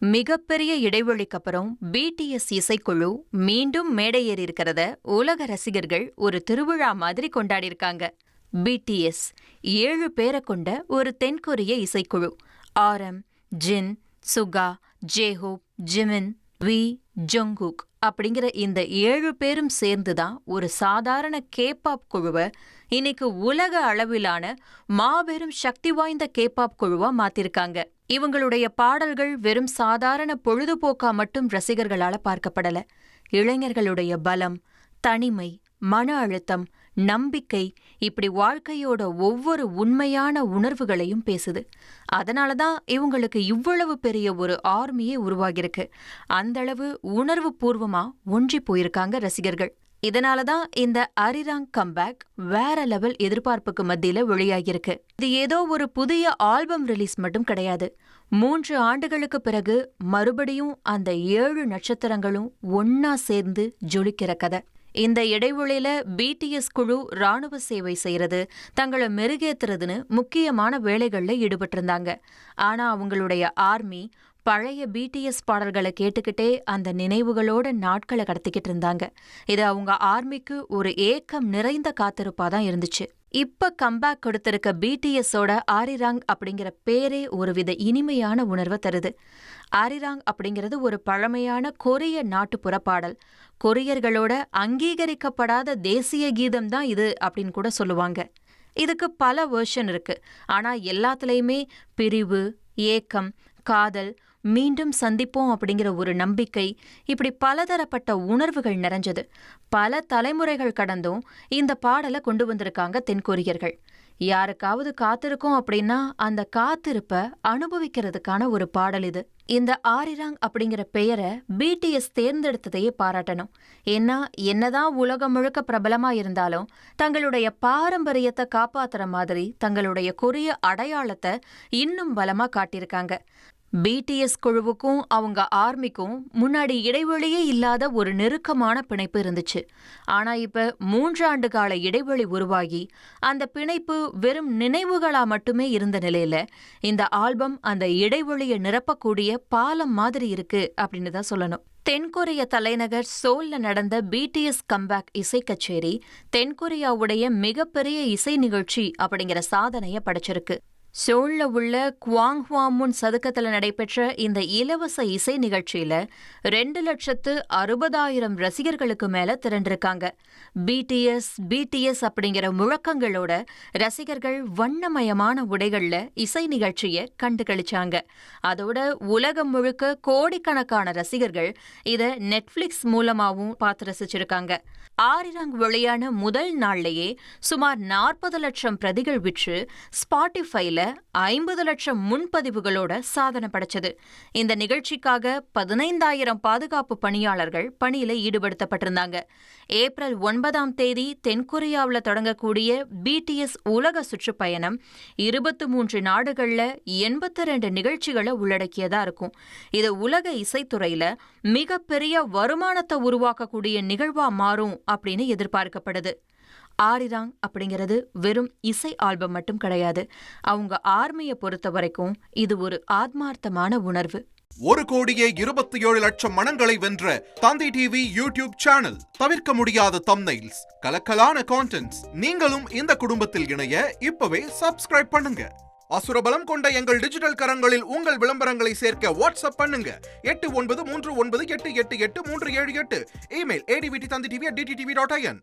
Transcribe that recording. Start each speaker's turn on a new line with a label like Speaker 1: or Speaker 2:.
Speaker 1: மிகப்பெரிய இடைவெளிக்கு அப்புறம் பிடிஎஸ் இசைக்குழு மீண்டும் மேடை ஏறி இருக்கிறத உலக ரசிகர்கள் ஒரு திருவிழா மாதிரி கொண்டாடியிருக்காங்க. பிடிஎஸ் 7 பேரை கொண்ட ஒரு தென்கொரிய இசைக்குழு. ஆரம், ஜின், சுகா, ஜேஹோப், ஜிமின், வி, ஜொங்குக் அப்படிங்கிற இந்த 7 பேரும் சேர்ந்துதான் ஒரு சாதாரண கேபாப் குழுவை இன்னைக்கு உலக அளவிலான மாபெரும் சக்தி வாய்ந்த கேபாப் குழுவா மாத்திருக்காங்க. இவங்களுடைய பாடல்கள் வெறும் சாதாரண பொழுதுபோக்கா மட்டும் ரசிகர்களால பார்க்கப்படல. இளைஞர்களுடைய பலம், தனிமை, மன அழுத்தம், நம்பிக்கை, இப்படி வாழ்க்கையோட ஒவ்வொரு உண்மையான உணர்வுகளையும் பேசுது. அதனாலதான் இவங்களுக்கு இவ்வளவு பெரிய ஒரு ஆர்மியே உருவாகிருக்கு. அந்த அளவு உணர்வு பூர்வமா ஒன்றி போயிருக்காங்க ரசிகர்கள். இதனாலதான் இந்த அரிராங் கம்பேக் வேற லெவல் எதிர்பார்ப்புக்கு மத்தியில வெளியாகிருக்கு. இது ஏதோ ஒரு புதிய ஆல்பம் ரிலீஸ் மட்டும் கிடையாது. 3 ஆண்டுகளுக்கு பிறகு மறுபடியும் அந்த 7 நட்சத்திரங்களும் ஒன்னா சேர்ந்து ஜொலிக்கிற கதை. இந்த இடைவெளியில பிடிஎஸ் குழு ராணுவ சேவை செய்யறது, தங்களை மெருகேத்துறதுன்னு முக்கியமான வேலைகள்ல ஈடுபட்டிருந்தாங்க. ஆனா அவங்களுடைய ஆர்மி பழைய பிடிஎஸ் பாடல்களை கேட்டுக்கிட்டே அந்த நினைவுகளோட நாட்களை கடத்திக்கிட்டு இருந்தாங்க. இது அவங்க ஆர்மிக்கு ஒரு ஏக்கம் நிறைந்த காத்திருப்பாதான் இருந்துச்சு. இப்ப கம்பேக் கொடுத்திருக்க பிடிஎஸோட ஆரிராங் அப்படிங்கிற பேரே ஒருவித இனிமையான உணர்வை தருது. ஆரிராங் அப்படிங்கிறது ஒரு பழமையான கொரிய நாட்டுப்புற பாடல். கொரியர்களோட அங்கீகரிக்கப்படாத தேசிய கீதம் தான் இது அப்படின்னு கூட சொல்லுவாங்க. இதுக்கு பல வெர்ஷன் இருக்கு. ஆனா எல்லாத்துலயுமே பிரிவு, ஏக்கம், காதல், மீண்டும் சந்திப்போம் அப்படிங்கிற ஒரு நம்பிக்கை, இப்படி பலதரப்பட்ட உணர்வுகள் நிறைஞ்சது. பல தலைமுறைகள் கடந்தும் இந்த பாடலை கொண்டு வந்திருக்காங்க தென்கொரியர்கள். யாருக்காவது காத்திருக்கோம் அப்படின்னா அந்த காத்திருப்ப அனுபவிக்கிறதுக்கான ஒரு பாடல் இது. இந்த ஆரிராங் அப்படிங்கிற பெயரை பிடிஎஸ் தேர்ந்தெடுத்ததையே பாராட்டணும். ஏன்னா என்னதான் உலகம் முழுக்க பிரபலமா இருந்தாலும் தங்களுடைய பாரம்பரியத்தை காப்பாத்துற மாதிரி தங்களுடைய கொரிய அடையாளத்தை இன்னும் பலமா காட்டியிருக்காங்க. பிடிஎஸ் குழுவுக்கும் அவங்க ஆர்மிக்கும் முன்னாடி இடைவெளியே இல்லாத ஒரு நெருக்கமான பிணைப்பு இருந்துச்சு. ஆனா இப்ப 3 ஆண்டு கால இடைவெளி உருவாகி அந்த பிணைப்பு வெறும் நினைவுகளா மட்டுமே இருந்த நிலையில இந்த ஆல்பம் அந்த இடைவெளியை நிரப்பக்கூடிய பாலம் மாதிரி இருக்கு அப்படின்னு தான் சொல்லணும். தென்கொரிய தலைநகர் சோல்ல நடந்த பிடிஎஸ் கம்பேக் இசை கச்சேரி தென்கொரியாவுடைய மிகப்பெரிய இசை நிகழ்ச்சி அப்படிங்கிற சாதனையை படைச்சிருக்கு. சோல்ல உள்ள குவாங்ஹுவாமுன் சதுக்கத்துல நடைபெற்ற இந்த இலவச இசை நிகழ்ச்சியில 2,60,000 ரசிகர்களுக்கு மேல திரண்டிருக்காங்க. பிடிஎஸ் அப்படிங்கிற முழக்கங்களோட ரசிகர்கள் வண்ணமயமான உடைகள்ல இசை நிகழ்ச்சியை கண்டுகளிச்சாங்க. அதோட உலகம் முழுக்க கோடிக்கணக்கான ரசிகர்கள் இத நெட்ஃபிளிக்ஸ் மூலமாவும் பார்த்து ரசிச்சிருக்காங்க. ஆரிராங் வெளியான முதல் நாள்லயே சுமார் 40 லட்சம் பிரதிகள் விற்று ஸ்பாட்டிஃபைல 50 லட்சம் முன்பதிவுகளோட சாதனை படைச்சது. இந்த நிகழ்ச்சிக்காக 15,000 பாதுகாப்பு பணியாளர்கள் பணியில ஈடுபடுத்தப்பட்டிருந்தாங்க. ஏப்ரல் 9ஆம் தேதி தென்கொரியாவில் தொடங்கக்கூடிய பிடிஎஸ் உலக சுற்றுப்பயணம் 23 நாடுகள்ல 82 நிகழ்ச்சிகளை உள்ளடக்கியதா இருக்கும். இது உலக இசைத்துறையில மிகப்பெரிய வருமானத்தை உருவாக்கக்கூடிய நிகழ்வா மாறும் அப்படின்னு எதிர்பார்க்கப்படுது. ஆரிராங் அப்படிங்கிறது வெறும் இசை ஆல்பம் மட்டும் கிடையாது. அவங்க ஆர்மியை பொறுத்த வரைக்கும் இது ஒரு ஆத்மார்த்தமான உணர்வு.
Speaker 2: 1,27,00,000 மனங்களை வென்ற தந்தி டிவி யூடியூப் சேனல். தவிர்க்க முடியாத தம்ப்நெயில்ஸ், கலக்கலான கான்டென்ட்ஸ். நீங்களும் இந்த குடும்பத்தில் இணைய இப்பவே சப்ஸ்கிரைப் பண்ணுங்க. அசுரபலம் கொண்ட எங்கள் டிஜிட்டல் கரங்களில் உங்கள் விளம்பரங்களை சேர்க்க வாட்ஸ்அப் பண்ணுங்க. 8939888838. Email advtthanditv@dttv.in.